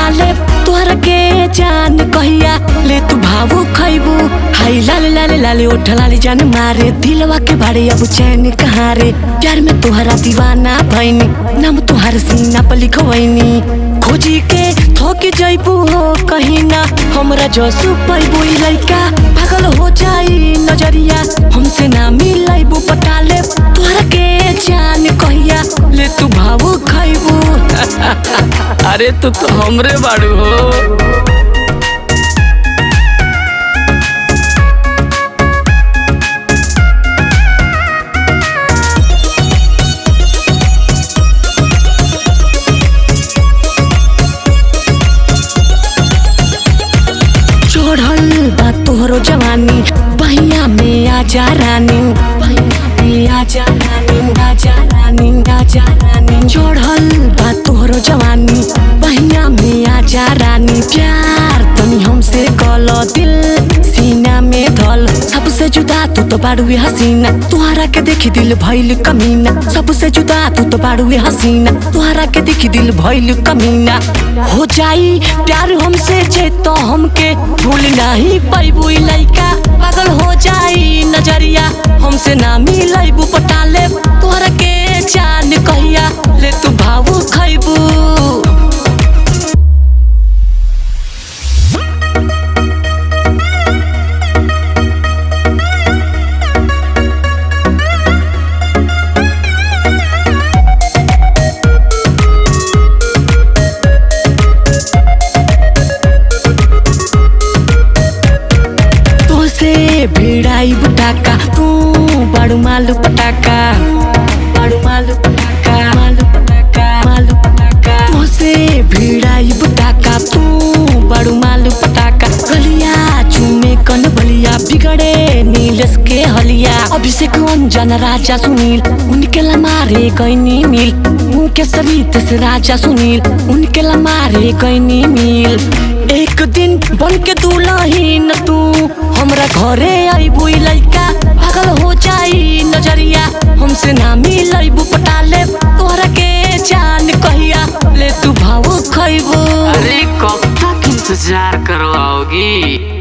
पटाले तोहरा के जान कहिया ले तू भावो खैबू। हाय लाले लाले लाले ओठ लाले जान मारे दिलवा के बारे अब चैन कहाँ रे। प्यार में तोहरा दीवाना भैनी नाम तोहर सीना पर लिखवैनी। खोजी के थोक जैबू हो कहीं ना हमरा जसू पैबू लइका पागल हो जाई नजरिया हमसे ना मिलैबू पटाले तोहरा के जान कहिया ले तू भावो खैबू। अरे तू तो हमरे बाड़ू हो। चढ़ल बा तोहरो जवानी बहिया में आजा रानी, बहिया में आजा रानी, आजा रानी, आजा रानी। चढ़ल बा तोहरो जवानी बहिया में आजा रानी। प्यार तनी हमसे कल दिल सीना में धल सबसे जुदा तू तो बाड़ुए हसीना तुहरा के देखी दिल भइल कमीना। सबसे जुदा तू तो बाड़ुए हसीना तुहरा के देखी दिल भइल कमीना। हो जाई प्यार हमसे जे तो हमके भूल नहीं पैबू लइका पागल हो जाई नजरिया हमसे ना मिलैबू पटाले तोहरा के जान कहिया ले तू भावो खैबू। भिड़ाई बुटाका तू बाड़ू मालू पटाका, बाड़ू मालू पटाका, मालू पटाका, मालू पटाका। मोसे भिड़ाई बुटाका तू बाड़ू मालू पटाका। गलिया चूमे कन बलिया बिगड़े नीलस के हलिया। अभिषेक अंजन राजा सुनील उनके ला मारे गईनी मिल। उनके सरित से राजा सुनील उनके ला मारे गईनी मिल। एक दिन बन के दुल्हन तू हमरा घरे आईबू लइका पागल हो जाई नजरिया हमसे ना मिलैबू पटाले तोहरा के जान कहिया ले तू भावो खैबू। अरे कब तक इंतजार करवाओगी।